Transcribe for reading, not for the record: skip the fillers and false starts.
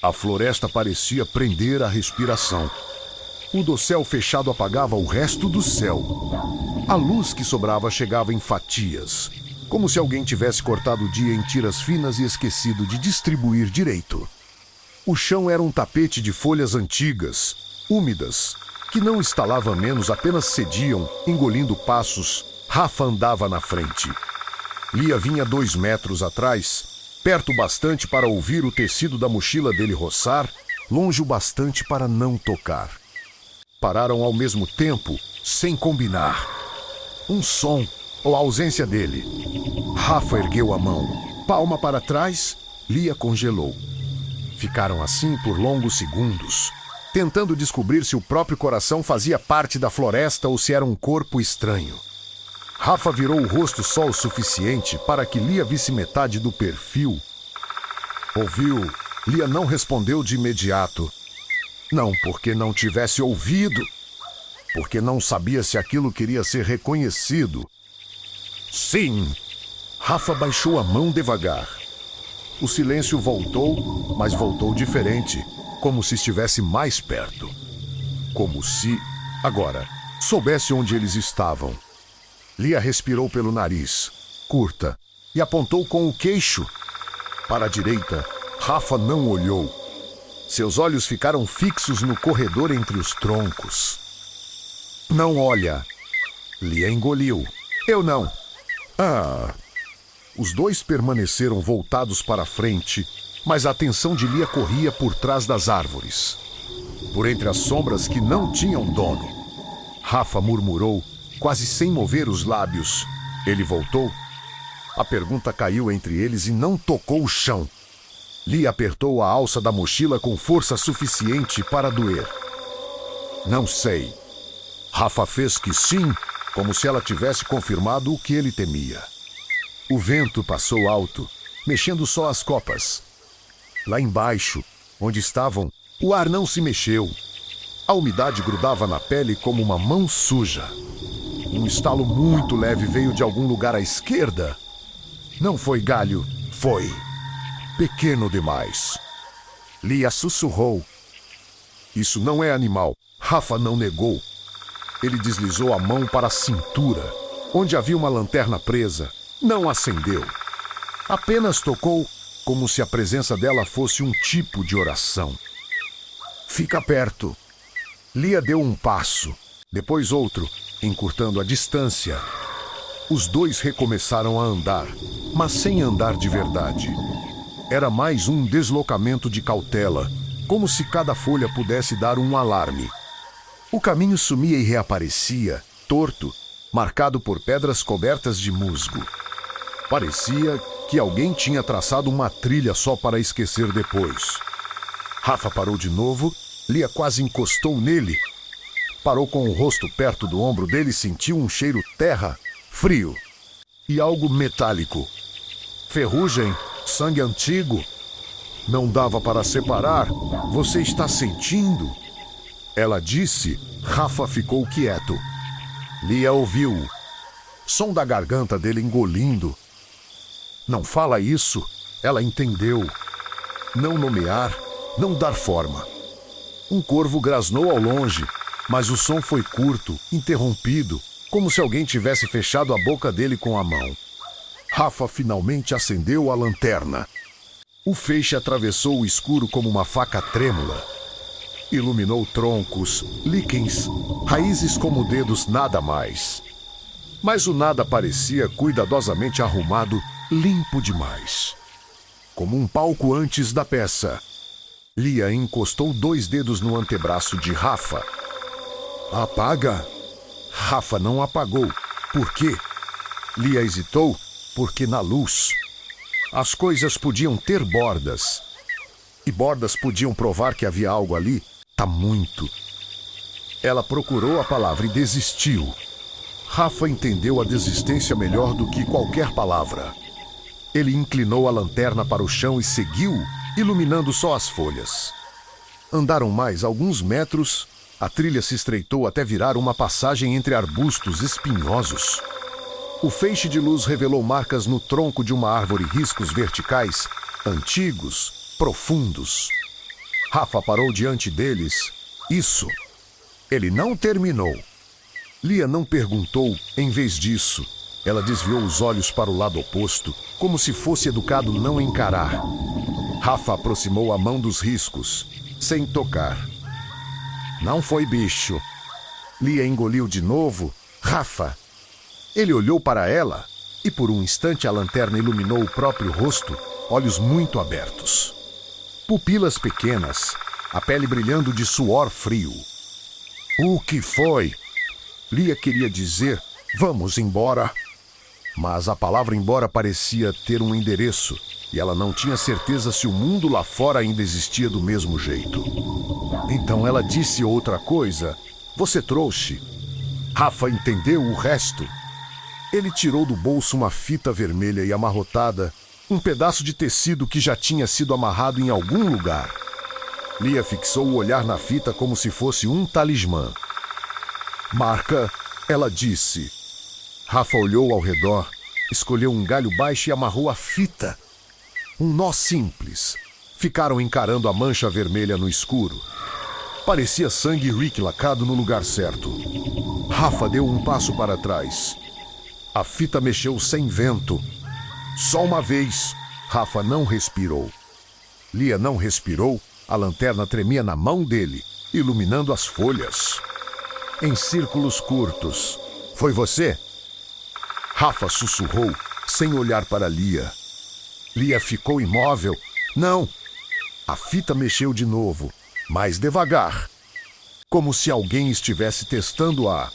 A floresta parecia prender a respiração. O dossel fechado apagava o resto do céu. A luz que sobrava chegava em fatias, como se alguém tivesse cortado o dia em tiras finas e esquecido de distribuir direito. O chão era um tapete de folhas antigas, úmidas, que não estalava menos, apenas cediam, engolindo passos. Rafa andava na frente. Lia vinha 2 metros atrás, perto bastante para ouvir o tecido da mochila dele roçar, longe o bastante para não tocar. Pararam ao mesmo tempo, sem combinar. Um som, ou a ausência dele. Rafa ergueu a mão. Palma para trás, Lia congelou. Ficaram assim por longos segundos, tentando descobrir se o próprio coração fazia parte da floresta ou se era um corpo estranho. Rafa virou o rosto só o suficiente para que Lia visse metade do perfil. Ouviu? Lia não respondeu de imediato. Não porque não tivesse ouvido, porque não sabia se aquilo queria ser reconhecido. Sim! Rafa baixou a mão devagar. O silêncio voltou, mas voltou diferente, como se estivesse mais perto. Como se, agora, soubesse onde eles estavam. Lia respirou pelo nariz, curta, e apontou com o queixo. Para a direita, Rafa não olhou. Seus olhos ficaram fixos no corredor entre os troncos. Não olha. Lia engoliu. Eu não. Os dois permaneceram voltados para a frente, mas a atenção de Lia corria por trás das árvores, por entre as sombras que não tinham dono. Rafa murmurou, quase sem mover os lábios. Ele voltou. A pergunta caiu entre eles e não tocou o chão. Lia apertou a alça da mochila com força suficiente para doer. Não sei. Rafa fez que sim, como se ela tivesse confirmado o que ele temia. O vento passou alto, mexendo só as copas. Lá embaixo, onde estavam, o ar não se mexeu. A umidade grudava na pele como uma mão suja. Um estalo muito leve veio de algum lugar à esquerda. Não foi galho, foi pequeno demais. Lia sussurrou. Isso não é animal. Rafa não negou. Ele deslizou a mão para a cintura, onde havia uma lanterna presa. Não acendeu. Apenas tocou, como se a presença dela fosse um tipo de oração. Fica perto. Lia deu um passo, depois outro, encurtando a distância. Os dois recomeçaram a andar, mas sem andar de verdade. Era mais um deslocamento de cautela, como se cada folha pudesse dar um alarme. O caminho sumia e reaparecia, torto, marcado por pedras cobertas de musgo. Parecia que alguém tinha traçado uma trilha só para esquecer depois. Rafa parou de novo, Lia quase encostou nele. Parou com o rosto perto do ombro dele e sentiu um cheiro terra, frio e algo metálico. Ferrugem, sangue antigo. Não dava para separar. Você está sentindo? Ela disse. Rafa ficou quieto. Lia ouviu. Som da garganta dele engolindo. Não fala isso. Ela entendeu. Não nomear, não dar forma. Um corvo grasnou ao longe, mas o som foi curto, interrompido, como se alguém tivesse fechado a boca dele com a mão. Rafa finalmente acendeu a lanterna. O feixe atravessou o escuro como uma faca trêmula. Iluminou troncos, líquens, raízes como dedos, nada mais. Mas o nada parecia cuidadosamente arrumado, limpo demais. Como um palco antes da peça. Lia encostou 2 dedos no antebraço de Rafa. Apaga? Rafa não apagou. Por quê? Lia hesitou, porque na luz as coisas podiam ter bordas. E bordas podiam provar que havia algo ali, muito. Ela procurou a palavra e desistiu. Rafa entendeu a desistência melhor do que qualquer palavra. Ele inclinou a lanterna para o chão e seguiu, iluminando só as folhas. Andaram mais alguns metros, a trilha se estreitou até virar uma passagem entre arbustos espinhosos. O feixe de luz revelou marcas no tronco de uma árvore, riscos verticais, antigos, profundos. Rafa parou diante deles. Isso. Ele não terminou. Lia não perguntou, em vez disso. Ela desviou os olhos para o lado oposto, como se fosse educado não encarar. Rafa aproximou a mão dos riscos, sem tocar. Não foi bicho. Lia engoliu de novo. Rafa! Ele olhou para ela e por um instante a lanterna iluminou o próprio rosto, olhos muito abertos. Pupilas pequenas, a pele brilhando de suor frio. O que foi? Lia queria dizer, vamos embora. Mas a palavra embora parecia ter um endereço e ela não tinha certeza se o mundo lá fora ainda existia do mesmo jeito. Então ela disse outra coisa. Você trouxe. Rafa entendeu o resto. Ele tirou do bolso uma fita vermelha e amarrotada, um pedaço de tecido que já tinha sido amarrado em algum lugar. Lia fixou o olhar na fita como se fosse um talismã. Marca, ela disse. Rafa olhou ao redor, escolheu um galho baixo e amarrou a fita. Um nó simples. Ficaram encarando a mancha vermelha no escuro. Parecia sangue Rick lacado no lugar certo. Rafa deu um passo para trás. A fita mexeu sem vento. Só uma vez. Rafa não respirou. Lia não respirou. A lanterna tremia na mão dele, iluminando as folhas. Em círculos curtos. Foi você? Rafa sussurrou, sem olhar para Lia. Lia ficou imóvel. Não. A fita mexeu de novo, mais devagar. Como se alguém estivesse testando-a.